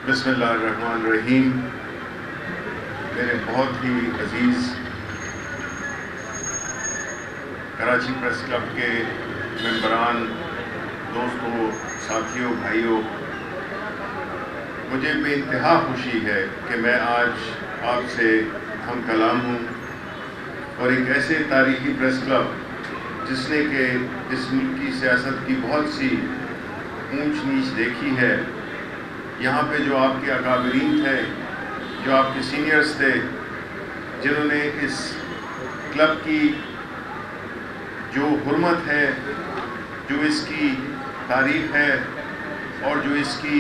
بسم اللہ الرحمن الرحیم۔ میرے بہت ہی عزیز کراچی پریس کلب کے ممبران، دوستوں، ساتھیوں، بھائیوں، مجھے بے انتہا خوشی ہے کہ میں آج آپ سے ہم کلام ہوں اور ایک ایسے تاریخی پریس کلب جس نے کہ اس ملک کی سیاست کی بہت سی اونچ نیچ دیکھی ہے، یہاں پہ جو آپ کے اکابرین تھے، جو آپ کے سینئرز تھے، جنہوں نے اس کلب کی جو حرمت ہے، جو اس کی تاریخ ہے اور جو اس کی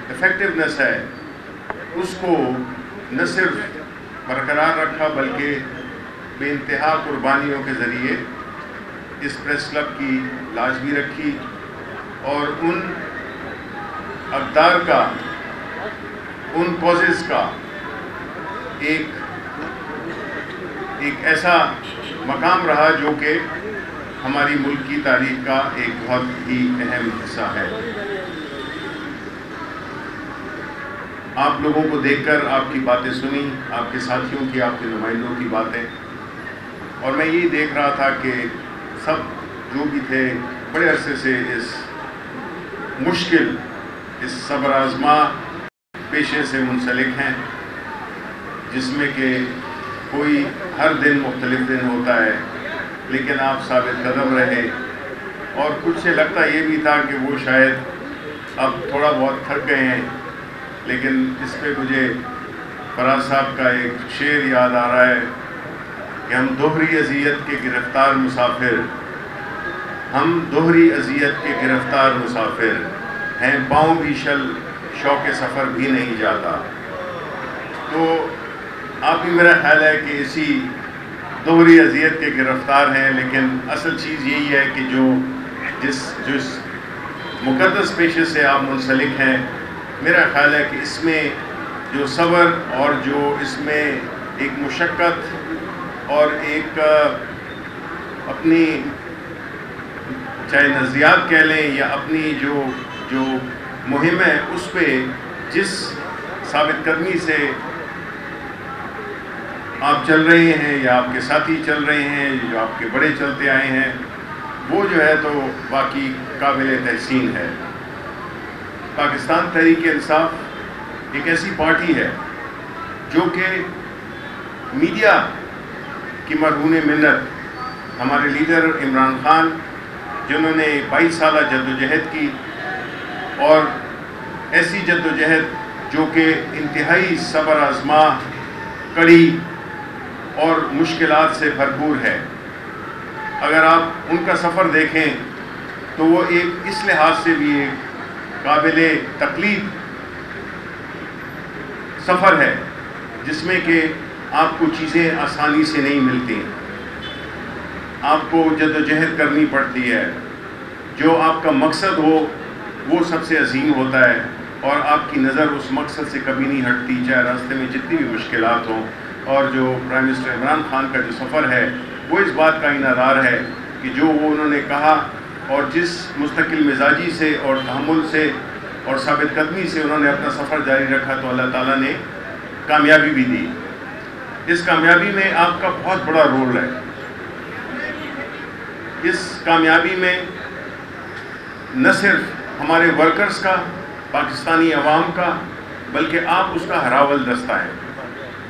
ایفیکٹونیس ہے، اس کو نہ صرف برقرار رکھا بلکہ بے انتہا قربانیوں کے ذریعے اس پریس کلب کی لاج بھی رکھی اور ان اقدار کا، ان کازز کا ایک ایسا مقام رہا جو کہ ہماری ملک کی تاریخ کا ایک بہت ہی اہم حصہ ہے۔ آپ لوگوں کو دیکھ کر آپ کی باتیں سنی، آپ کے ساتھیوں کی، آپ کے نمائندوں کی باتیں، اور میں یہی دیکھ رہا تھا کہ سب جو بھی تھے بڑے عرصے سے اس مشکل، اس صبر آزما پیشے سے منسلک ہیں، جس میں کہ کوئی ہر دن مختلف دن ہوتا ہے، لیکن آپ ثابت قدم رہے، اور کچھ سے لگتا یہ بھی تھا کہ وہ شاید اب تھوڑا بہت تھک گئے ہیں، لیکن اس پہ مجھے فراز صاحب کا ایک شعر یاد آ رہا ہے کہ ہم دوہری اذیت کے گرفتار مسافر، ہم دوہری اذیت کے گرفتار مسافر ہیں، پاؤں بھی شل شوق سفر بھی نہیں جاتا۔ تو آپ بھی میرا خیال ہے کہ اسی دوہری اذیت کے گرفتار ہیں، لیکن اصل چیز یہی ہے کہ جس مقدس پیشے سے آپ منسلک ہیں، میرا خیال ہے کہ اس میں جو صبر اور جو اس میں ایک مشقت اور ایک اپنی چاہے نظریات کہہ لیں یا اپنی جو مہم ہے، اس پہ جس ثابت قدمی سے آپ چل رہے ہیں یا آپ کے ساتھی چل رہے ہیں، جو آپ کے بڑے چلتے آئے ہیں، وہ جو ہے تو باقی قابل تحسین ہے۔ پاکستان تحریک انصاف ایک ایسی پارٹی ہے جو کہ میڈیا کی مرہون منت، ہمارے لیڈر عمران خان جنہوں نے 22 سالہ جدوجہد کی، اور ایسی جدوجہد جو کہ انتہائی صبر آزما، کڑی اور مشکلات سے بھرپور ہے۔ اگر آپ ان کا سفر دیکھیں تو وہ ایک اس لحاظ سے بھی ایک قابل تقلید سفر ہے جس میں کہ آپ کو چیزیں آسانی سے نہیں ملتی، آپ کو جدوجہد کرنی پڑتی ہے، جو آپ کا مقصد ہو وہ سب سے عظیم ہوتا ہے، اور آپ کی نظر اس مقصد سے کبھی نہیں ہٹتی، چاہے راستے میں جتنی بھی مشکلات ہوں۔ اور جو پرائم منسٹر عمران خان کا جو سفر ہے وہ اس بات کا انعدار ہے کہ جو وہ انہوں نے کہا اور جس مستقل مزاجی سے اور تحمل سے اور ثابت قدمی سے انہوں نے اپنا سفر جاری رکھا، تو اللہ تعالیٰ نے کامیابی بھی دی۔ اس کامیابی میں آپ کا بہت بڑا رول ہے۔ اس کامیابی میں نہ صرف ہمارے ورکرز کا، پاکستانی عوام کا، بلکہ آپ اس کا ہراول دستہ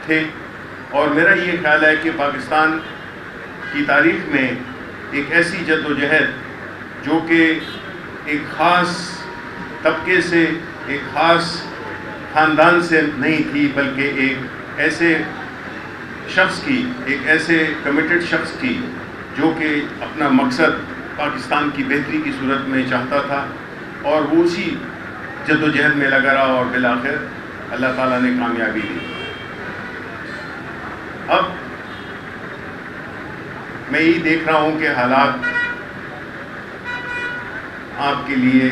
تھے، اور میرا یہ خیال ہے کہ پاکستان کی تاریخ میں ایک ایسی جدوجہد جو کہ ایک خاص طبقے سے، ایک خاص خاندان سے نہیں تھی، بلکہ ایک ایسے شخص کی، ایک ایسے کمیٹڈ شخص کی جو کہ اپنا مقصد پاکستان کی بہتری کی صورت میں چاہتا تھا، اور وہ اسی جدوجہد میں لگا رہا، اور بالآخر اللہ تعالیٰ نے کامیابی دی۔ اب میں یہی دیکھ رہا ہوں کہ حالات آپ کے لیے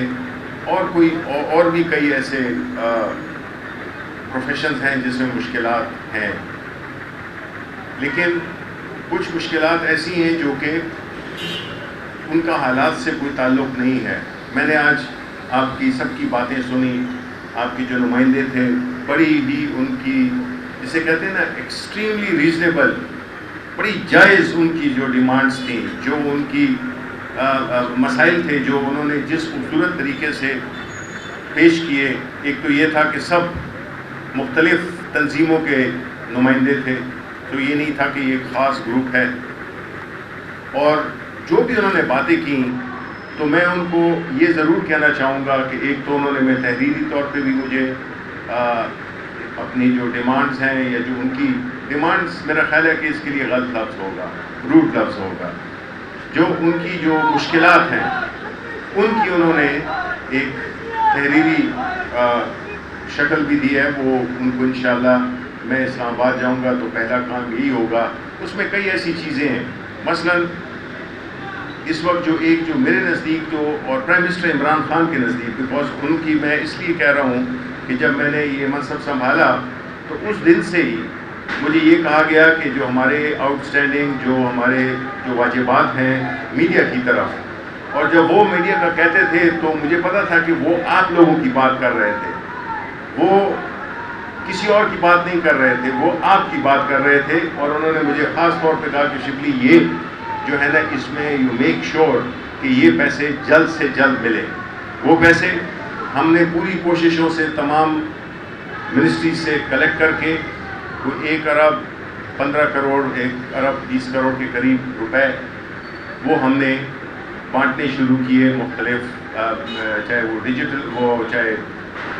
اور بھی کئی ایسے پروفیشنز ہیں جس میں مشکلات ہیں، لیکن کچھ مشکلات ایسی ہیں جو کہ ان کا حالات سے کوئی تعلق نہیں ہے۔ میں نے آج آپ کی سب کی باتیں سنی، آپ کے جو نمائندے تھے بڑی ہی ان کی جسے کہتے ہیں نا ایکسٹریملی ریزنیبل، بڑی جائز ان کی جو ڈیمانڈز تھیں، جو ان کی مسائل تھے، جو انہوں نے جس خوبصورت طریقے سے پیش کیے. ایک تو یہ تھا کہ سب مختلف تنظیموں کے نمائندے تھے، تو یہ نہیں تھا کہ یہ ایک خاص گروپ ہے. اور جو بھی انہوں نے باتیں کیں تو میں ان کو یہ ضرور کہنا چاہوں گا کہ ایک تو انہوں نے میں تحریری طور پہ بھی مجھے اپنی جو ڈیمانڈز ہیں یا جو ان کی ڈیمانڈز، میرا خیال ہے کہ اس کے لیے غلط لفظ ہوگا، روڈ لفظ ہوگا، جو ان کی جو مشکلات ہیں ان کی انہوں نے ایک تحریری شکل بھی دی ہے. وہ ان کو انشاءاللہ میں اسلام آباد جاؤں گا تو پہلا کام یہی ہوگا. اس میں کئی ایسی چیزیں ہیں، مثلاً اس وقت جو میرے نزدیک اور پرائم منسٹر عمران خان کے نزدیک، بیکاز ان کی میں اس لیے کہہ رہا ہوں کہ جب میں نے یہ منصب سنبھالا تو اس دن سے ہی مجھے یہ کہا گیا کہ جو ہمارے آؤٹ اسٹینڈنگ جو واجبات ہیں میڈیا کی طرف، اور جب وہ میڈیا کا کہتے تھے تو مجھے پتا تھا کہ وہ آپ لوگوں کی بات کر رہے تھے، وہ کسی اور کی بات نہیں کر رہے تھے، وہ آپ کی بات کر رہے تھے. اور انہوں نے مجھے خاص طور پہ کہا کہ شبلی یہ جو ہے نا اس میں یو میک شور کہ یہ پیسے جلد سے جلد ملے. وہ پیسے ہم نے پوری کوششوں سے تمام منسٹری سے کلیکٹ کر کے وہ 1 ارب 15 کروڑ 1 ارب 20 کروڑ کے قریب روپے وہ ہم نے بانٹنے شروع کیے مختلف، چاہے وہ ڈیجیٹل ہو، چاہے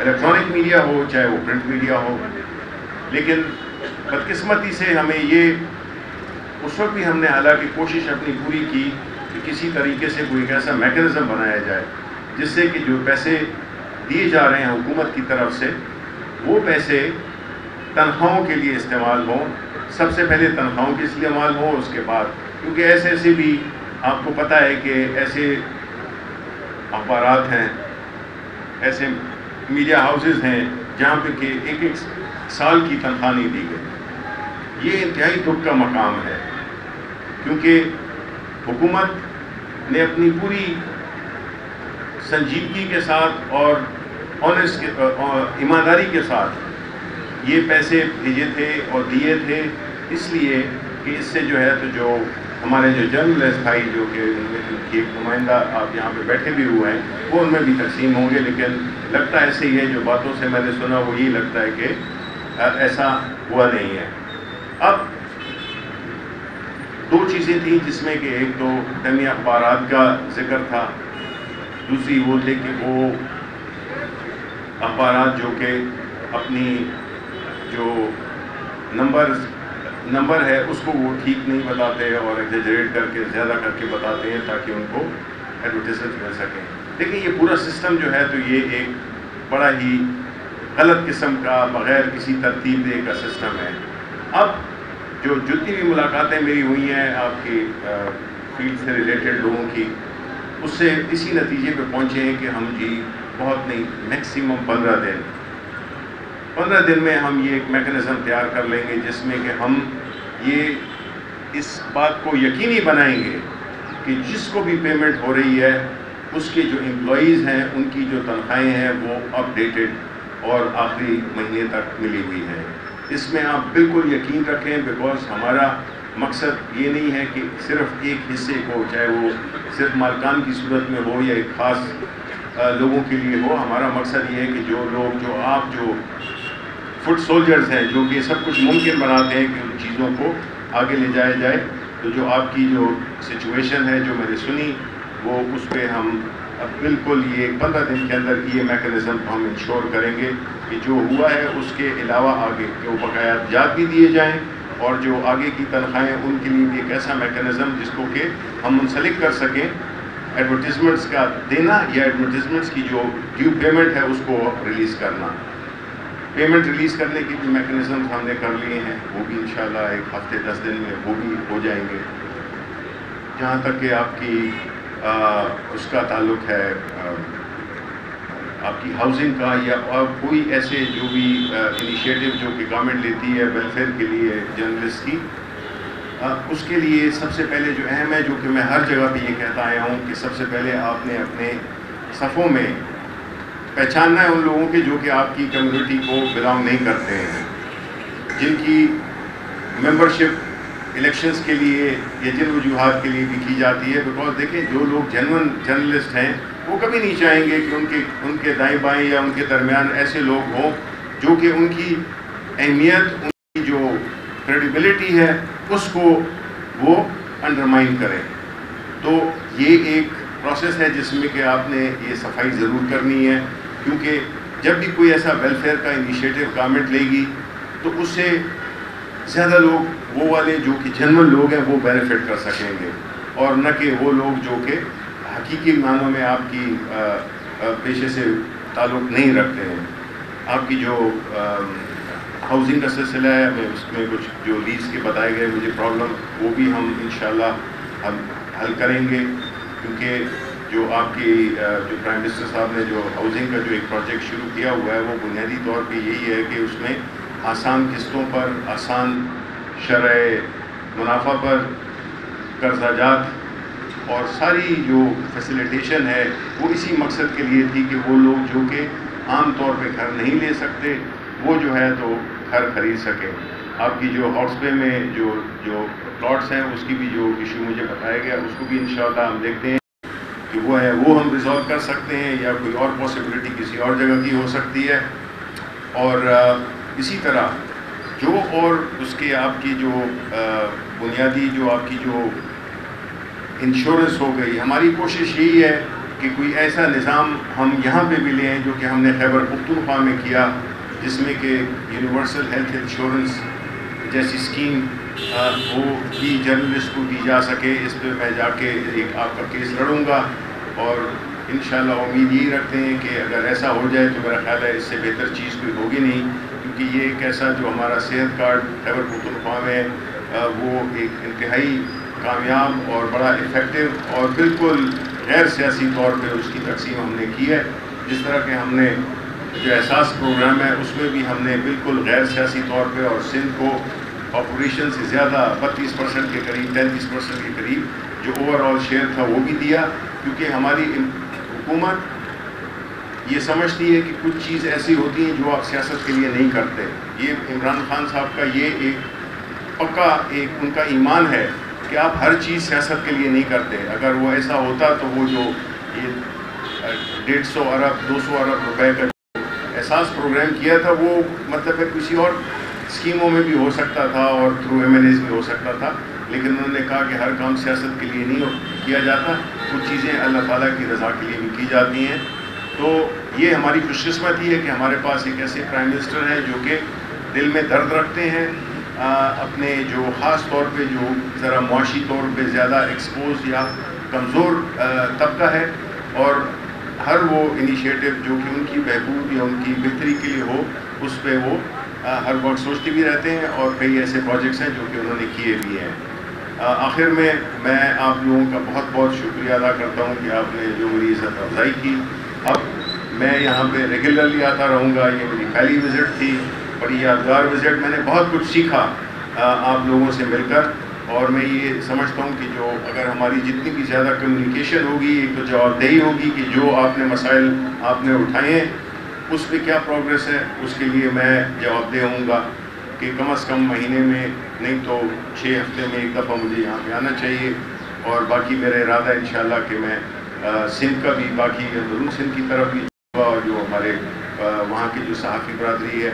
الیکٹرانک میڈیا ہو، چاہے وہ پرنٹ میڈیا ہو. لیکن بدقسمتی سے ہمیں یہ اس وقت بھی ہم نے حالانکہ کوشش اپنی پوری کی کہ کسی طریقے سے کوئی ایک ایسا میکنزم بنایا جائے جس سے کہ جو پیسے دیے جا رہے ہیں حکومت کی طرف سے وہ پیسے تنخواہوں کے لیے استعمال ہوں. سب سے پہلے تنخواہوں کے استعمال ہوں، اس کے بعد کیونکہ ایسے بھی آپ کو پتہ ہے کہ ایسے اخبارات ہیں، ایسے میڈیا ہاؤسز ہیں جہاں پہ کہ ایک سال کی تنخواہ نہیں دی گئی. یہ انتہائی دکھ کا مقام ہے کیونکہ حکومت نے اپنی پوری سنجیدگی کے ساتھ اور ایمانداری کے ساتھ یہ پیسے بھیجے تھے اور دیے تھے، اس لیے کہ اس سے جو ہے تو جو ہمارے جو جرنلسٹ بھائی جو کہ ایک نمائندہ آپ یہاں پہ بیٹھے بھی ہوئے ہیں وہ ان میں بھی تقسیم ہوں گے. لیکن لگتا ایسے ہی ہے، جو باتوں سے میں نے سنا وہ یہی لگتا ہے کہ ایسا ہوا نہیں ہے. اب 2 چیزیں تھیں جس میں کہ ایک تو دمی اخبارات کا ذکر تھا، دوسری وہ تھے کہ وہ اخبارات جو کہ اپنی جو نمبر ہے اس کو وہ ٹھیک نہیں بتاتے اور ایگزیجریٹ کر کے زیادہ کر کے بتاتے ہیں تاکہ ان کو ایڈورٹائزمنٹ مل سکیں. لیکن یہ پورا سسٹم جو ہے تو یہ ایک بڑا ہی غلط قسم کا بغیر کسی ترتیب دے کا سسٹم ہے. اب جو جتنی بھی ملاقاتیں میری ہوئی ہیں آپ کی فیلڈ سے ریلیٹڈ لوگوں کی، اس سے اسی نتیجے پہ پہنچے ہیں کہ ہم جی بہت نہیں، میکسیمم 15 دن میں ہم یہ ایک میکنزم تیار کر لیں گے جس میں کہ ہم یہ اس بات کو یقینی بنائیں گے کہ جس کو بھی پیمنٹ ہو رہی ہے اس کے جو امپلائیز ہیں ان کی جو تنخواہیں ہیں وہ اپ ڈیٹڈ اور آخری مہینے تک ملی ہوئی ہیں. اس میں آپ بالکل یقین رکھیں، بیکاز ہمارا مقصد یہ نہیں ہے کہ صرف ایک حصے کو، چاہے وہ صرف مالکان کی صورت میں ہو یا ایک خاص لوگوں کے لیے ہو. ہمارا مقصد یہ ہے کہ جو لوگ جو فٹ سولجرز ہیں جو کہ سب کچھ ممکن بناتے ہیں کہ ان چیزوں کو آگے لے جایا جائے. تو جو آپ کی جو سچویشن ہے جو میں نے سنی وہ اس پہ ہم اب بالکل یہ 15 دن کے اندر یہ میکنزم کو ہم انشور کریں گے کہ جو ہوا ہے اس کے علاوہ آگے جو بقایات جات بھی دیے جائیں اور جو آگے کی تنخواہیں ان کے لیے بھی ایک ایسا میکنزم جس کو کہ ہم منسلک کر سکیں. ایڈورٹیزمنٹس کا دینا یا ایڈورٹیزمنٹس کی جو ڈیو پیمنٹ ہے اس کو ریلیز کرنا. پیمنٹ ریلیز کرنے کی بھی میکنزمز ہم نے کر لیے ہیں، وہ بھی انشاءاللہ ایک ہفتے 10 دن میں وہ بھی ہو جائیں گے. جہاں تک کہ آپ کی اس کا تعلق ہے آپ کی ہاؤسنگ کا یا اور کوئی ایسے جو بھی انیشیٹو جو کہ گورنمنٹ لیتی ہے ویلفیئر کے لیے جرنلسٹ کی، اس کے لیے سب سے پہلے جو اہم ہے، جو کہ میں ہر جگہ پہ یہ کہتا آیا ہوں کہ سب سے پہلے آپ نے اپنے صفوں میں پہچاننا ہے ان لوگوں کے جو کہ آپ کی کمیونٹی کو بلانگ نہیں کرتے ہیں، جن کی ممبرشپ الیکشنز کے لیے یا جن وجوہات کے لیے بھی کی جاتی ہے. بیکاز دیکھیں جو لوگ جنون جرنلسٹ ہیں وہ کبھی نہیں چاہیں گے کہ ان کے دائیں بائیں یا ان کے درمیان ایسے لوگ ہوں جو کہ ان کی اہمیت، ان کی جو کریڈیبلٹی ہے اس کو وہ انڈرمائن کریں. تو یہ ایک پروسیس ہے جس میں کہ آپ نے یہ صفائی ضرور کرنی ہے، کیونکہ جب بھی کوئی ایسا ویلفیئر کا انیشیٹو گورنمنٹ لے گی تو اس سے زیادہ لوگ وہ والے جو کہ جنرل لوگ ہیں وہ بینیفٹ کر سکیں گے، اور نہ کہ وہ لوگ جو کہ حقیقی معنوں میں آپ کی پیشے سے تعلق نہیں رکھتے ہیں. آپ کی جو ہاؤسنگ کا سلسلہ ہے، میں اس میں کچھ جو لیز کے بتائے گئے مجھے پرابلم، وہ بھی ہم انشاءاللہ ہم حل کریں گے. کیونکہ جو آپ کی جو پرائم منسٹر صاحب نے جو ہاؤسنگ کا جو ایک پروجیکٹ شروع کیا ہوا ہے وہ بنیادی طور پہ یہی ہے کہ اس میں آسان قسطوں پر، آسان شرح منافع پر قرضہ جات اور ساری جو فیسیلیٹیشن ہے وہ اسی مقصد کے لیے تھی کہ وہ لوگ جو کہ عام طور پہ گھر نہیں لے سکتے وہ جو ہے تو گھر خرید سکیں. آپ کی جو ہاؤس پے میں جو پلاٹس ہیں اس کی بھی جو ایشو مجھے بتایا گیا اس کو بھی انشاءاللہ ہم دیکھتے ہیں کہ وہ ہے وہ ہم ریزالو کر سکتے ہیں یا کوئی اور پاسبلٹی کسی اور جگہ کی ہو سکتی ہے. اور اسی طرح جو اور اس کے آپ کی جو بنیادی جو آپ کی جو انشورنس ہو گئی، ہماری کوشش یہی ہے کہ کوئی ایسا نظام ہم یہاں پہ بھی لیں جو کہ ہم نے خیبر پختونخوا میں کیا، جس میں کہ یونیورسل ہیلتھ انشورنس جیسی اسکیم وہ بھی جرنلسٹ کو دی جا سکے. اس پہ میں جا کے ایک آپ کا کیس لڑوں گا اور انشاءاللہ امید یہی رکھتے ہیں کہ اگر ایسا ہو جائے تو میرا خیال ہے اس سے بہتر چیز کوئی ہوگی نہیں، کیونکہ یہ ایک ایسا جو ہمارا صحت کارڈ خیبر پختونخوا میں وہ ایک انتہائی کامیاب اور بڑا افیکٹو اور بالکل غیر سیاسی طور پہ اس کی تقسیم ہم نے کی ہے. جس طرح کہ ہم نے جو احساس پروگرام ہے اس میں بھی ہم نے بالکل غیر سیاسی طور پہ اور سندھ کو پاپولیشن سے زیادہ 32% کے قریب 33% کے قریب جو اوور آل شیئر تھا وہ بھی دیا، کیونکہ ہماری حکومت یہ سمجھتی ہے کہ کچھ چیز ایسی ہوتی ہیں جو آپ سیاست کے لیے نہیں کرتے. یہ عمران خان صاحب کا یہ ایک پکا ایک ان کا ایمان ہے کہ آپ ہر چیز سیاست کے لیے نہیں کرتے. اگر وہ ایسا ہوتا تو وہ جو یہ 150 ارب 200 ارب روپے کا احساس پروگرام کیا تھا وہ مطلب ہے کسی اور اسکیموں میں بھی ہو سکتا تھا اور تھرو ایم ایل ایز بھی ہو سکتا تھا، لیکن انہوں نے کہا کہ ہر کام سیاست کے لیے نہیں کیا جاتا، کچھ چیزیں اللہ تعالیٰ کی رضا کے لیے بھی کی جاتی ہیں. تو یہ ہماری خوش قسمتی ہے کہ ہمارے پاس ایک ایسے پرائم منسٹر ہیں جو کہ دل میں درد رکھتے ہیں اپنے جو خاص طور پہ جو ذرا معاشی طور پہ زیادہ ایکسپوز یا کمزور طبقہ ہے، اور ہر وہ انیشیٹو جو کہ ان کی بہبود یا ان کی بہتری کے لیے ہو اس پہ وہ ہر وقت سوچتے بھی رہتے ہیں، اور کئی ایسے پروجیکٹس ہیں جو کہ انہوں نے کیے بھی ہیں. آخر میں آپ لوگوں کا بہت بہت شکریہ ادا کرتا ہوں کہ آپ نے جو میری عزت افزائی کی. اب میں یہاں پہ ریگولرلی آتا رہوں گا. یہ میری پہلی وزٹ تھی، بڑی یادگار وزٹ. میں نے بہت کچھ سیکھا آپ لوگوں سے مل کر، اور میں یہ سمجھتا ہوں کہ جو اگر ہماری جتنی بھی زیادہ کمیونیکیشن ہوگی، ایک تو جواب دہی ہوگی کہ جو آپ نے مسائل آپ نے اٹھائے ہیں اس پہ کیا پروگریس ہے، اس کے لیے میں جواب دہ ہوں گا کہ کم از کم مہینے میں نہیں تو 6 ہفتے میں ایک دفعہ مجھے یہاں پہ آنا چاہیے. اور باقی میرا ارادہ ہے انشاءاللہ کہ میں سندھ کا بھی باقی اندرون سندھ کی طرف بھی اور جو ہمارے وہاں کی جو صحافی برادری ہے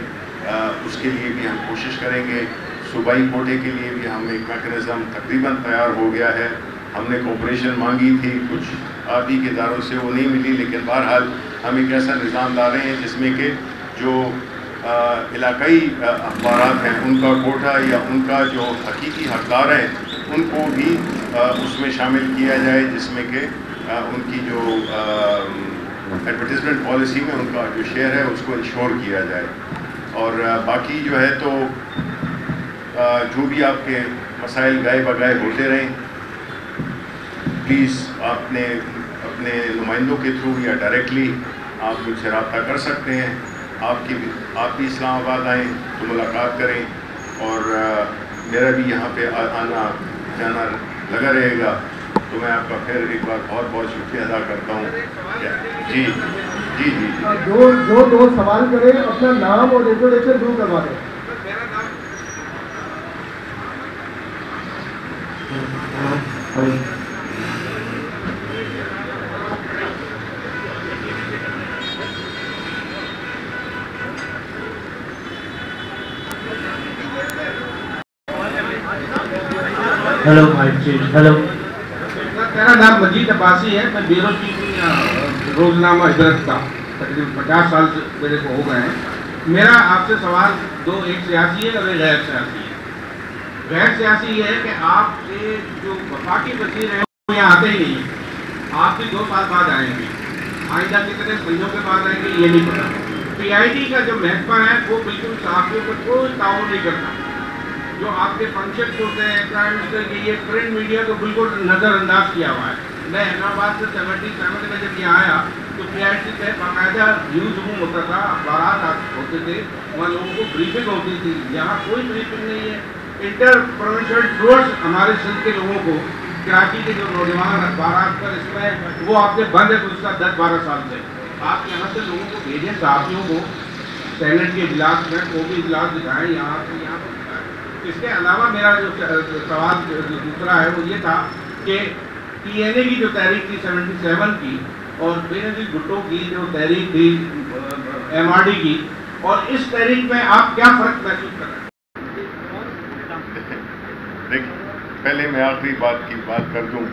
اس کے لیے بھی ہم کوشش کریں گے. صوبائی کوٹے کے لیے بھی ہم ایک میکنزم تقریباً تیار ہو گیا ہے. ہم نے کوپریشن مانگی تھی کچھ آپ ہی کے اداروں سے، وہ نہیں ملی، لیکن بہرحال ہم ایک ایسا نظام لا رہے ہیں جس میں کہ جو علاقائی اخبارات ہیں ان کا کوٹا یا ان کا جو حقیقی حقدار ہیں ان کو بھی اس میں شامل کیا جائے، جس میں کہ ان کی جو ایڈورٹیزمنٹ پالیسی میں ان کا جو شیئر ہے اس کو انشور کیا جائے. اور باقی جو ہے تو جو بھی آپ کے مسائل گائے بگائے ہوتے رہیں، پلیز آپ نے اپنے نمائندوں کے تھرو یا ڈائریکٹلی آپ مجھ سے رابطہ کر سکتے ہیں. آپ بھی اسلام آباد آئیں تو ملاقات کریں، اور میرا بھی یہاں پہ آنا جانا لگا رہے گا. تو میں آپ کا پھر ایک بار بہت بہت شکریہ ادا کرتا ہوں. جی جی جی جو دو سوال کریں اپنا نام اور انٹروڈکشن ضرور کروا دیں. Hello hello. میرا نام مجید عباسی ہے. میں بیورو چیف روزنامہ ادرک کا تقریباً 50 سال سے میرے کو ہو گئے ہیں. میرا آپ سے سوال دو، ایک سیاسی ہے اور ایک غیر سیاسی ہے. غیر سیاسی یہ ہے کہ آپ کے جو وفاقی وزیر ہیں وہ یہاں آتے ہی نہیں ہیں. آپ بھی 2 سال بعد آئیں گے. آئندہ کتنے مہینوں کے بعد آئیں گے یہ نہیں پتا. پی آئی ڈی کا جو محکمہ ہے وہ بالکل صحافیوں پر کوئی تعاون نہیں کرتا. جو آپ کے فنکشن ہوتے ہیں پرائم منسٹر کے، یہ پرنٹ میڈیا کو بالکل نظر انداز کیا ہوا ہے. میں حیدرآباد سے 77 میں جب یہ آیا تو پی آئی ڈی پہ باقاعدہ نیوز روم ہوتا تھا، اخبارات ہوتے تھے، وہاں لوگوں کو بریفنگ ہوتی تھی. یہاں کوئی بریفنگ نہیں ہے. انٹر پروونشل ٹورس ہمارے سندھ کے لوگوں کو، کراچی کے جو نوجوان اخبارات پر اس میں وہ آپ کے بند ہے گزشتہ 10-12 سال سے. آپ یہاں سے لوگوں کو بھیجیں، صحافیوں کو سینٹ کے اجلاس میں وہ بھی اجلاس دکھائیں یہاں سے یہاں پر. اس کے علاوہ میرا جو سوال دوسرا ہے وہ یہ تھا کہ پی این اے کی جو تحریک تھی 77 کی اور بے نظیر بھٹو کی جو تحریک تھی ایم آر ڈی کی، اور اس تحریک میں آپ کیا فرق محسوس کر رہے ہیں؟ دیکھیں، پہلے میں آخری بات کی بات کر دوں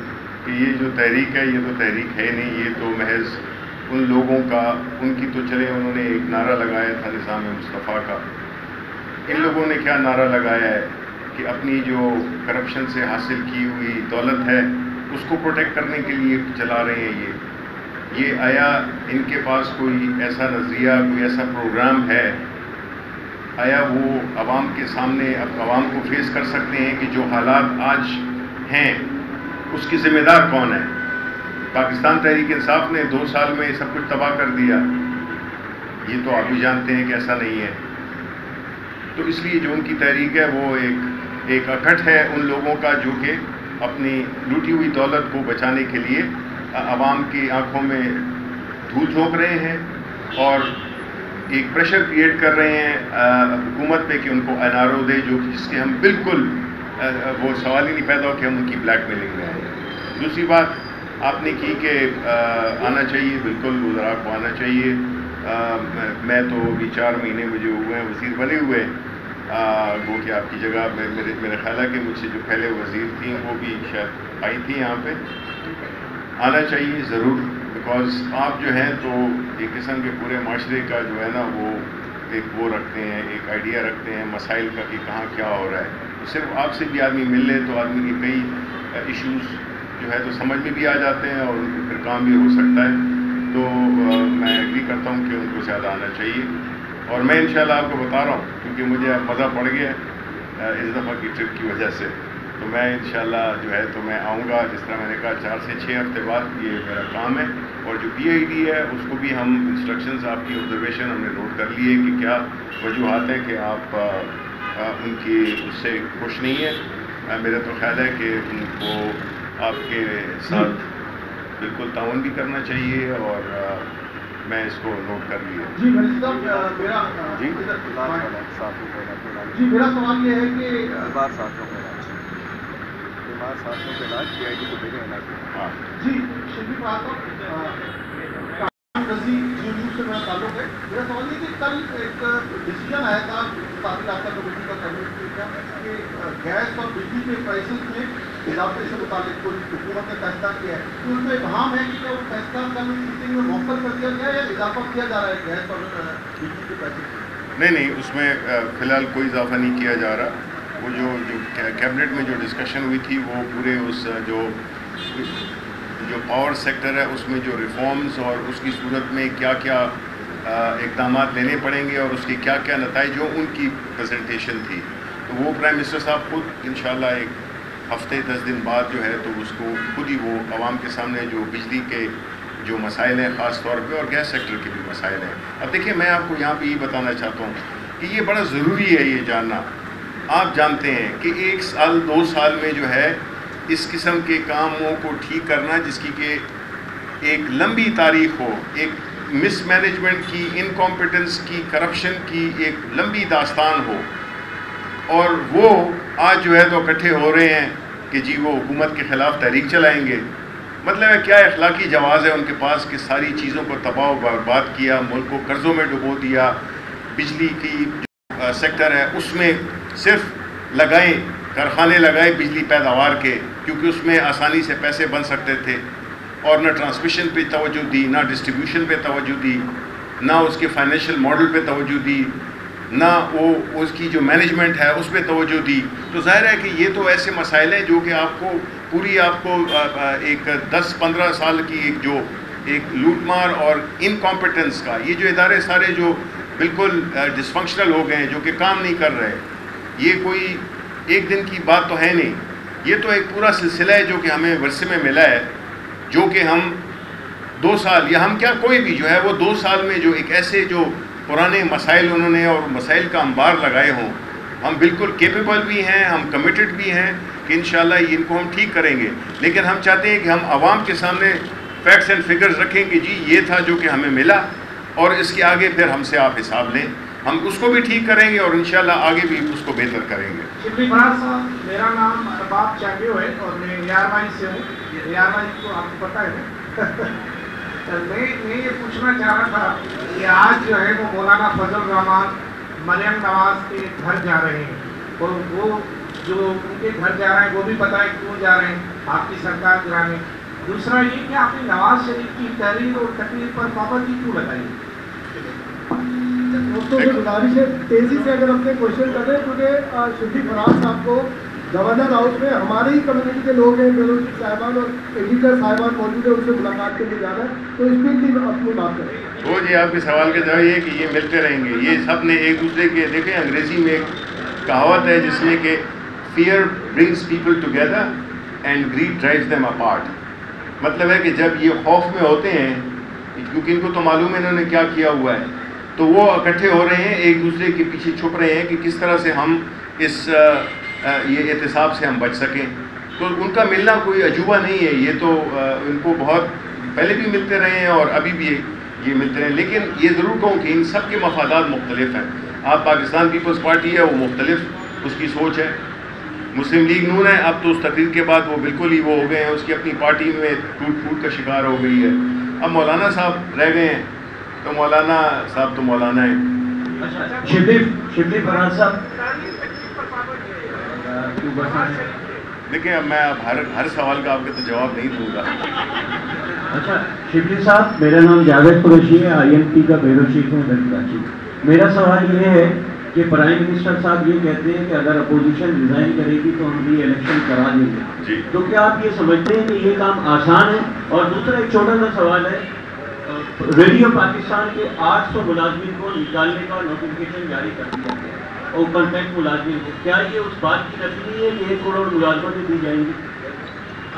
کہ یہ جو تحریک ہے یہ تو تحریک ہے نہیں. یہ تو محض ان لوگوں کا، ان کی تو چلے انہوں نے ایک نعرہ لگایا تھا نظام مصطفیٰ کا. ان لوگوں نے کیا نعرہ لگایا ہے کہ اپنی جو کرپشن سے حاصل کی ہوئی دولت ہے اس کو پروٹیکٹ کرنے کے لیے چلا رہے ہیں. یہ آیا ان کے پاس کوئی ایسا نظریہ، کوئی ایسا پروگرام ہے؟ آیا وہ عوام کے سامنے اب عوام کو فیس کر سکتے ہیں کہ جو حالات آج ہیں اس کی ذمہ دار کون ہے؟ پاکستان تحریک انصاف نے 2 سال میں سب کچھ تباہ کر دیا. یہ تو آپ بھی جانتے ہیں کہ ایسا نہیں ہے. تو اس لیے جو ان کی تحریک ہے وہ ایک اکٹھ ہے ان لوگوں کا جو کہ اپنی لوٹی ہوئی دولت کو بچانے کے لیے عوام کی آنکھوں میں دھول جھونک رہے ہیں اور ایک پریشر کریٹ کر رہے ہیں حکومت پہ کہ ان کو این آر او دے، جو جس کے ہم بالکل وہ سوال ہی نہیں پیدا ہو کہ ہم ان کی بلیک میلنگ میں آئیں. دوسری بات آپ نے کی کہ آنا چاہیے، بالکل وزراء کو آنا چاہیے. میں تو ابھی 4 مہینے مجھے ہوئے ہیں وزیر بنے ہوئے. وہ کہ آپ کی جگہ میرے خیال ہے کہ مجھ سے جو پہلے وزیر تھیں وہ بھی شاید آئی تھیں یہاں پہ. آنا چاہیے ضرور، بیکاز آپ جو ہیں تو ایک قسم کے پورے معاشرے کا جو ہے نا وہ ایک وہ رکھتے ہیں، ایک آئیڈیا رکھتے ہیں مسائل کا کہ کہاں کیا ہو رہا ہے. صرف آپ سے بھی آدمی مل لے تو آدمی کے کئی ایشوز جو ہے تو سمجھ میں بھی آ جاتے ہیں اور ان کو پھر کام بھی ہو سکتا ہے. تو میں ایگری کرتا ہوں کہ ان کو زیادہ آنا چاہیے. اور میں انشاءاللہ آپ کو بتا رہا ہوں کیونکہ مجھے اب مزہ پڑ گیا اس دفعہ کی ٹرپ کی وجہ سے. تو میں انشاءاللہ جو ہے تو میں آؤں گا، جس طرح میں نے کہا 4 سے 6 ہفتے بعد یہ میرا کام ہے. اور جو پی آئی ڈی ہے اس کو بھی ہم انسٹرکشنز آپ کی آبزرویشن ہم نے نوٹ کر لیے کہ کیا وجوہات ہیں کہ آپ ان کی اس سے خوش نہیں ہیں. میرا تو خیال ہے کہ ان کو آپ کے ساتھ بالکل تعاون بھی کرنا چاہیے اور میں اس کو نوٹ کر لیا. جی میرا سوال یہ ہے کہ ساتھیوں کے علاج پی آئی ڈی کو بھیجیں علاج. جی شریف سے میرا تعلق ہے. میرا سوال یہ کہ کل ایک ڈیسیجن آیا تھا تعطیل یافتہ کمیٹی کا کہ گیس اور بجلی کے پرائسز میں اضافے سے متعلق کوئی حکومت نے فیصلہ کیا ہے. تو اس میں ابہام ہے کہ کیا وہ فیصلہ کل میٹنگ میں مؤخر کر دیا گیا یا اضافہ کیا جا رہا ہے گیس اور بجلی کے پیسے؟ نہیں، اس میں فی الحال کوئی اضافہ نہیں کیا جا رہا. وہ جو کیبنٹ میں جو ڈسکشن ہوئی تھی وہ پورے اس جو پاور سیکٹر ہے اس میں جو ریفارمز اور اس کی صورت میں کیا کیا اقدامات لینے پڑیں گے اور اس کے کیا کیا نتائج ہوں ان کی پریزنٹیشن تھی. تو وہ پرائم منسٹر صاحب خود انشاءاللہ 1 ہفتے 10 دن بعد جو ہے تو اس کو خود ہی وہ عوام کے سامنے جو بجلی کے جو مسائل ہیں خاص طور پہ اور گیس سیکٹر کے بھی مسائل ہیں. اب دیکھیں میں آپ کو یہاں پہ یہ بتانا چاہتا ہوں کہ یہ بڑا ضروری ہے یہ جاننا. آپ جانتے ہیں کہ 1 سال 2 سال میں جو ہے اس قسم کے کاموں کو ٹھیک کرنا جس کی کہ ایک لمبی تاریخ ہو، ایک مس مینجمنٹ کی، انکمپیٹنس کی، کرپشن کی ایک لمبی داستان ہو، اور وہ آج جو ہے تو اکٹھے ہو رہے ہیں کہ جی وہ حکومت کے خلاف تحریک چلائیں گے. مطلب ہے کیا اخلاقی جواز ہے ان کے پاس کہ ساری چیزوں کو تباہ و برباد کیا، ملک کو قرضوں میں ڈبو دیا، بجلی کی جو سیکٹر ہے اس میں صرف لگائیں، کارخانے لگائے بجلی پیداوار کے، کیونکہ اس میں آسانی سے پیسے بن سکتے تھے، اور نہ ٹرانسمیشن پہ توجہ دی، نہ ڈسٹریبیوشن پہ توجہ دی، نہ اس کے فائنینشیل ماڈل پہ توجہ دی، نہ وہ اس کی جو مینجمنٹ ہے اس پہ توجہ دی. تو ظاہر ہے کہ یہ تو ایسے مسائل ہیں جو کہ آپ کو ایک 10-15 سال کی ایک لوٹ مار اور انکمپیٹنس کا، یہ جو ادارے سارے جو بالکل ڈسفنکشنل ہو گئے ہیں، جو کہ کام نہیں کر رہے، یہ کوئی ایک دن کی بات تو ہے نہیں. یہ تو ایک پورا سلسلہ ہے جو کہ ہمیں ورثے میں ملا ہے، جو کہ ہم 2 سال یا ہم کیا کوئی بھی جو ہے وہ 2 سال میں جو ایک ایسے جو پرانے مسائل انہوں نے اور مسائل کا انبار لگائے ہوں، ہم بالکل کیپیبل بھی ہیں، ہم کمیٹڈ بھی ہیں کہ انشاءاللہ ان کو ہم ٹھیک کریں گے. لیکن ہم چاہتے ہیں کہ ہم عوام کے سامنے فیکٹس اینڈ فگرز رکھیں کہ جی یہ تھا جو کہ ہمیں ملا، اور اس کے آگے پھر ہم سے آپ حساب لیں. ہم اس کو بھی ٹھیک کریں گے اور انشاءاللہ آگے بھی اس کو بہتر کریں گے. شبلی فراز صاحب، میرا نام ارباب چاگیو ہے اور میں ریاروائی سے ہوں. ریاروائی کو آپ کو پتہ ہے. میں یہ پوچھنا چاہ رہا تھا کہ آج جو ہے وہ مولانا فضل الرحمان مریم نواز کے گھر جا رہے ہیں، اور وہ جو ان کے گھر جا رہے ہیں وہ بھی پتہ ہے کیوں جا رہے ہیں، آپ کی سرکار گرانے. دوسرا یہ کہ آپ نے نواز شریف کی تحریر اور تقریر پر پابندی کیوں لگائی؟ دوستوں سے گزارش ہے تیزی سے اگر اپنے کوشچن کریں، کیونکہ شبلی فراز صاحب کو گورنر ہاؤس میں ہمارے ہی کمیونٹی کے لوگ ہیں، بیورو چیف صاحبان اور ایڈیٹر صاحبان موجود ہیں، ان سے ملاقات کے لیے جانا ہے، تو اسپیڈلی اپنی بات کریں. وہ جی آپ کے سوال کا جواب یہ ہے کہ یہ ملتے رہیں گے. یہ سب نے ایک دوسرے کے، دیکھیں انگریزی میں ایک کہاوت ہے جس میں کہ fear brings people together and greed drives them apart. مطلب ہے کہ جب یہ خوف میں ہوتے ہیں، کیونکہ ان کو تو معلوم ہے انہوں نے کیا کیا ہوا ہے، تو وہ اکٹھے ہو رہے ہیں، ایک دوسرے کے پیچھے چھپ رہے ہیں کہ کس طرح سے ہم اس یہ احتساب سے ہم بچ سکیں. تو ان کا ملنا کوئی عجوبہ نہیں ہے، یہ تو ان کو بہت پہلے بھی ملتے رہے ہیں اور ابھی بھی یہ ملتے رہے ہیں. لیکن یہ ضرور کہوں کہ ان سب کے مفادات مختلف ہیں. آپ پاکستان پیپلز پارٹی ہے، وہ مختلف اس کی سوچ ہے. مسلم لیگ نون ہے، اب تو اس تقریر کے بعد وہ بالکل ہی وہ ہو گئے ہیں، اس کی اپنی پارٹی میں ٹوٹ پھوٹ کا شکار ہو گئی ہے. اب مولانا صاحب رہ گئے ہیں، تو مولانا صاحب تو مولانا ہیں. شبلی فراز صاحب، دیکھیں اب میں اب ہر سوال کا آپ کے تو جواب نہیں دوں گا. اچھا شبلی صاحب، میرا نام جاوید قریشی ہے، IMT کا بیورو چیف ہوں کراچی. میرا سوال یہ ہے کہ پرائم منسٹر صاحب یہ کہتے ہیں کہ اگر اپوزیشن ریزائن کرے گی تو ہم ری الیکشن کرا دیں گے. جی، تو کیا آپ یہ سمجھتے ہیں کہ یہ کام آسان ہے؟ اور دوسرا ایک چھوٹا سا سوال ہے، ریڈیو پاکستان کے 800 ملازمین کو نکالنے کا نوٹیفکیشن جاری کر دیا گیا اور کانٹریکٹ ملازمین کو، کیا یہ اس بات کی نفی ہے کہ 1 کروڑ ملازمتیں دی جائیں گی؟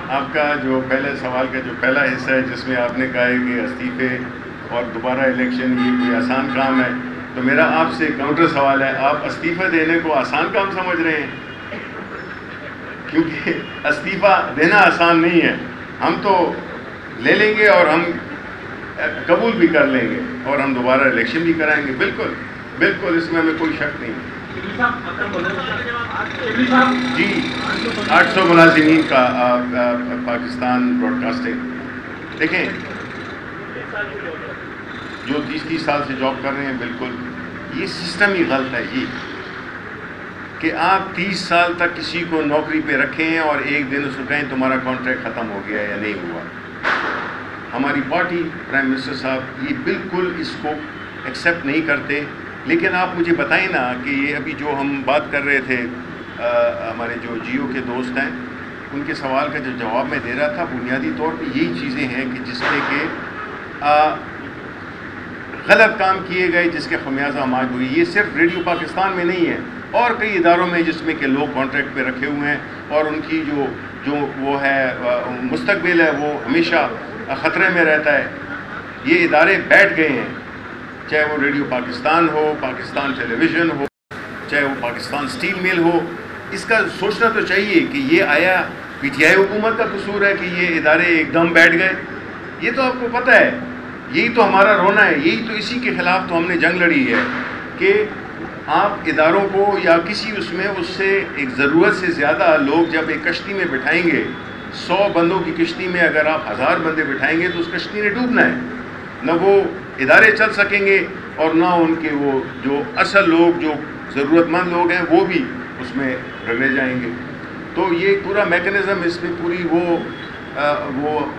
آپ کا جو پہلے سوال کا جو پہلا حصہ ہے جس میں آپ نے کہا ہے کہ استعفے اور دوبارہ الیکشن یہ کوئی آسان کام ہے، تو میرا آپ سے کاؤنٹر سوال ہے، آپ استعفے دینے کو آسان کام سمجھ رہے ہیں؟ کیونکہ استعفیٰ دینا آسان نہیں ہے. ہم تو لے لیں گے اور ہم قبول بھی کر لیں گے اور ہم دوبارہ الیکشن بھی کرائیں گے. بالکل بالکل، اس میں ہمیں کوئی شک نہیں. جی، 800 ملازمین کا پاکستان براڈ کاسٹنگ، دیکھیں جو 30 سال سے جاب کر رہے ہیں، بالکل یہ سسٹم ہی غلط ہے جی، کہ آپ 30 سال تک کسی کو نوکری پہ رکھیں اور ایک دن اس کو کہیں تمہارا کانٹریکٹ ختم ہو گیا یا نہیں ہوا. ہماری پارٹی، پرائم منسٹر صاحب یہ بالکل اس کو ایکسیپٹ نہیں کرتے. لیکن آپ مجھے بتائیں نا کہ یہ ابھی جو ہم بات کر رہے تھے، ہمارے جو جیو کے دوست ہیں، ان کے سوال کا جو جواب میں دے رہا تھا، بنیادی طور پہ یہی چیزیں ہیں کہ جس میں کہ غلط کام کیے گئے، جس کے خمیازہ آج ہوئی. یہ صرف ریڈیو پاکستان میں نہیں ہے، اور کئی اداروں میں جس میں کہ لوگ کانٹریکٹ پہ رکھے ہوئے ہیں اور ان کی جو وہ ہے مستقبل ہے وہ ہمیشہ خطرے میں رہتا ہے. یہ ادارے بیٹھ گئے ہیں، چاہے وہ ریڈیو پاکستان ہو، پاکستان ٹیلی ویژن ہو، چاہے وہ پاکستان اسٹیل مل ہو. اس کا سوچنا تو چاہیے کہ یہ آیا PTI حکومت کا قصور ہے کہ یہ ادارے ایک دم بیٹھ گئے؟ یہ تو آپ کو پتہ ہے یہی تو ہمارا رونا ہے, یہی تو اسی کے خلاف تو ہم نے جنگ لڑی ہے کہ آپ اداروں کو یا کسی اس سے ایک ضرورت سے زیادہ لوگ جب ایک کشتی میں بٹھائیں گے, 100 بندوں کی کشتی میں اگر آپ 1000 بندے بٹھائیں گے تو اس کشتی نے ڈوبنا ہے. نہ وہ ادارے چل سکیں گے اور نہ ان کے وہ جو اصل لوگ جو ضرورت مند لوگ ہیں وہ بھی اس میں رگڑے جائیں گے. تو یہ پورا میکنزم اس میں پوری وہ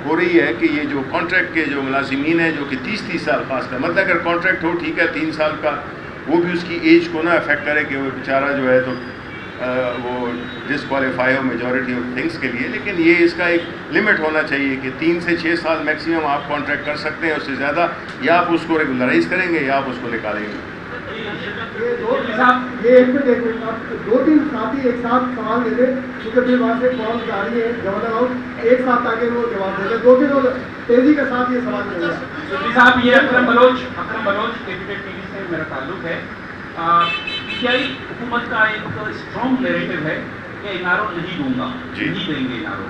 ہو رہی ہے کہ یہ جو کانٹریکٹ کے جو ملازمین ہیں جو کہ 30 سال خاص کر, مطلب اگر کانٹریکٹ ہو ٹھیک ہے 3 سال کا, وہ بھی اس کی ایج کو نہ افیکٹ کرے کہ وہ بیچارہ جو ہے تو وہ disqualify who majority of things کے لیے, لیکن یہ اس کا ایک لمٹ ہونا چاہیے کہ 3 سے 6 سال میکسیمم آپ کانٹریکٹ کر سکتے ہیں, اس سے زیادہ یا آپ اس کو ریگولرائز کریں گے یا آپ اس کو نکالیں گے. یہ ایک منٹ 2-3 ساتھی ایک ساتھ سوال دے دیں کیونکہ پھر وہاں سے کال جاری ہے, گورنر ہاؤس ایک ساتھ تاکہ وہ جواب دے دیں. 2-3 تیزی کے ساتھ یہ سوال دے دیں. صاحب یہ اکرم بلوچ کیپیٹل ٹی وی سے میرا تعلق ہے. پی آئی حکومت کا ایک اسٹرانگ نیریٹو ہے کہ این آر او نہیں دوں گا, نہیں دیں گے N R O.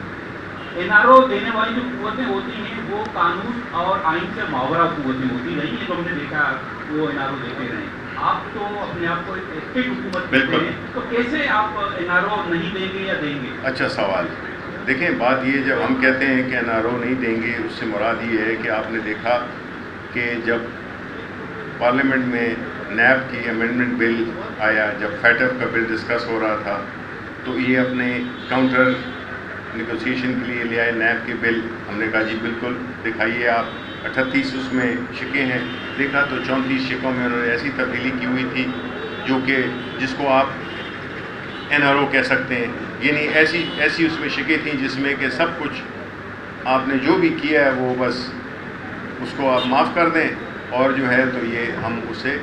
N R O دینے والی جو قوتیں ہوتی ہیں وہ قانون اور آئین سے ماورا قوتیں ہوتی رہی ہیں, تو ہم نے دیکھا وہ این آر او دیتے رہے. آپ تو اپنے آپ کو ایک حکومت دیتے ہیں, تو کیسے آپ این آر او نہیں دیں گے یا دیں گے؟ اچھا سوال. دیکھیں بات یہ, جب ہم کہتے ہیں کہ این آر او نہیں دیں گے, اس سے مراد یہ ہے کہ آپ نے دیکھا کہ جب پارلیمنٹ میں نیب کی امینڈمنٹ بل آیا, جب فیٹف کا بل ڈسکس ہو رہا تھا, تو یہ اپنے کاؤنٹر نیگوسیشن کے لیے لے آئے نیب کے بل. ہم نے کہا جی بالکل دکھائیے آپ, 38 اس میں شکیں ہیں. دیکھا تو 34 شکوں میں انہوں نے ایسی تبدیلی کی ہوئی تھی جو کہ جس کو آپ این آر او کہہ سکتے ہیں, یعنی ایسی اس میں شکیں تھیں جس میں کہ سب کچھ آپ نے جو بھی کیا ہے وہ بس اس کو آپ معاف کر دیں اور جو ہے تو یہ ہم اسے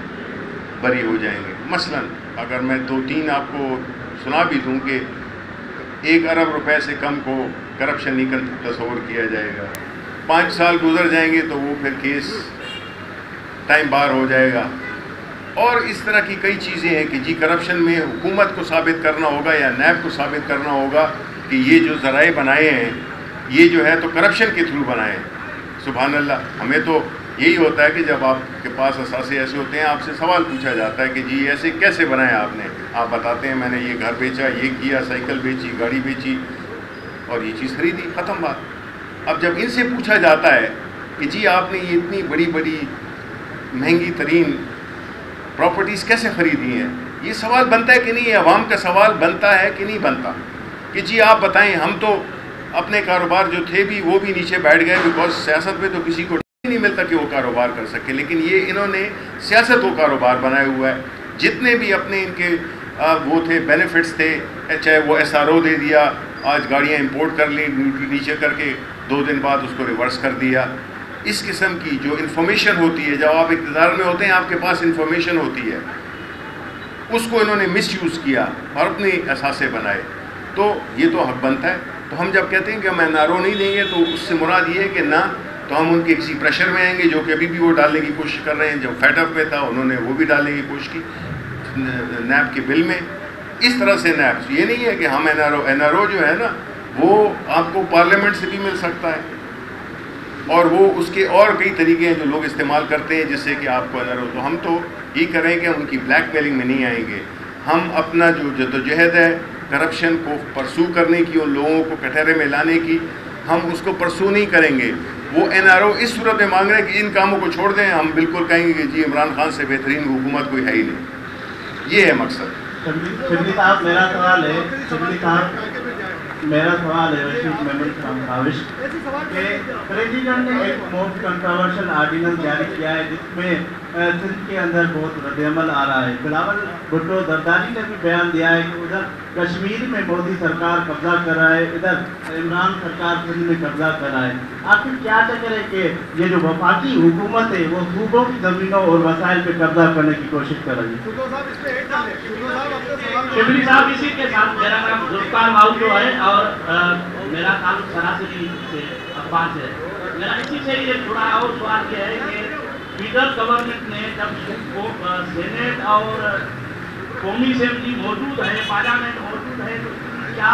بری ہو جائیں گے. مثلا اگر میں 2-3 آپ کو سنا بھی دوں کہ 1 ارب روپے سے کم کو کرپشن نہیں تصور کیا جائے گا. 5 سال گزر جائیں گے تو وہ پھر کیس ٹائم بار ہو جائے گا. اور اس طرح کی کئی چیزیں ہیں کہ جی کرپشن میں حکومت کو ثابت کرنا ہوگا یا نیب کو ثابت کرنا ہوگا کہ یہ جو ذرائع بنائے ہیں یہ جو ہے تو کرپشن کے تھرو بنائے ہیں. سبحان اللہ. ہمیں تو یہی ہوتا ہے کہ جب آپ کے پاس اثاثے ایسے ہوتے ہیں, آپ سے سوال پوچھا جاتا ہے کہ جی ایسے کیسے بنایا آپ نے, آپ بتاتے ہیں میں نے یہ گھر بیچا, یہ کیا, سائیکل بیچی, گاڑی بیچی اور یہ چیز خریدی, ختم بات. اب جب ان سے پوچھا جاتا ہے کہ جی آپ نے یہ اتنی بڑی بڑی مہنگی ترین پراپرٹیز کیسے خریدی ہیں, یہ سوال بنتا ہے کہ نہیں, یہ عوام کا سوال بنتا ہے کہ نہیں بنتا کہ جی آپ بتائیں. ہم تو اپنے کاروبار جو تھے بھی وہ بھی نیچے بیٹھ گئے, بیکاز سیاست میں تو کسی کو نہیں ملتا کہ وہ کاروبار کر سکے, لیکن یہ انہوں نے سیاست کو کاروبار بنایا ہوا ہے. جتنے بھی اپنے ان کے وہ تھے بینیفٹس تھے, چاہے وہ ایس آر او دے دیا, آج گاڑیاں امپورٹ کر لیں ڈیوٹی نیچے کر کے, 2 دن بعد اس کو ریورس کر دیا. اس قسم کی جو انفارمیشن ہوتی ہے, جب آپ اقتدار میں ہوتے ہیں آپ کے پاس انفارمیشن ہوتی ہے, اس کو انہوں نے مس یوز کیا اور اپنے اثاثے بنائے. تو یہ تو حق بنتا ہے. تو ہم جب کہتے ہیں کہ ہم این آر او نہیں دیں گے تو اس سے مراد یہ ہے کہ نہ تو ہم ان کے کسی پریشر میں آئیں گے, جو کہ ابھی بھی وہ ڈالنے کی کوشش کر رہے ہیں. جب فیٹ اپ میں تھا انہوں نے وہ بھی ڈالنے کی کوشش کی نیب کے بل میں. اس طرح سے نیب یہ نہیں ہے کہ ہم این آر او جو ہے نا وہ آپ کو پارلیمنٹ سے بھی مل سکتا ہے, اور وہ اس کے اور کئی طریقے ہیں جو لوگ استعمال کرتے ہیں جس سے کہ آپ کو این آر او. تو ہم تو یہ کریں کہ ان کی بلیک میلنگ میں نہیں آئیں گے. ہم اپنا جو جدوجہد ہے کرپشن کو پرسو کرنے کی, ان لوگوں کو کٹہرے میں لانے کی, ہم اس کو پرسو نہیں کریں گے. وہ این آر او اس صورت میں مانگ رہے ہیں کہ ان کاموں کو چھوڑ دیں, ہم بالکل کہیں گے کہ جی عمران خان سے بہترین حکومت کوئی ہے ہی نہیں. یہ ہے مقصد. شبلی صاحب میرا سوال ہے, شبلی صاحب میرا سوال ہے رشید محمد فرام کاوش کہ پریزیڈنٹ نے ایک موسٹ کنٹروورشل آرڈیننس جاری کیا ہے جس میں سندھ کے اندر بہت رد عمل آ رہا ہے. بلاول بھٹو زرداری نے بھی بیان دیا ہے کہ ادھر کشمیر میں مودی سرکار قبضہ کر رہا ہے, ادھر عمران سرکار سندھ میں قبضہ کر رہا ہے. آخر کیا چکر ہے کہ یہ جو وفاقی حکومت ہے وہ صوبوں کی زمینوں اور وسائل پہ قبضہ کرنے کی کوشش کر رہی ہے؟ شبلی صاحب اسی کے ساتھ میرا نام ذوالفقار ماؤ جو ہے اور میرا تعلق سراسری سے اخبار سے ہے. میرا اسی سے یہ جڑا اور سوال یہ ہے کہ فیڈرل گورنمنٹ نے جب سینیٹ اور قومی اسمبلی موجود ہے, پارلیمنٹ موجود ہے, تو کیا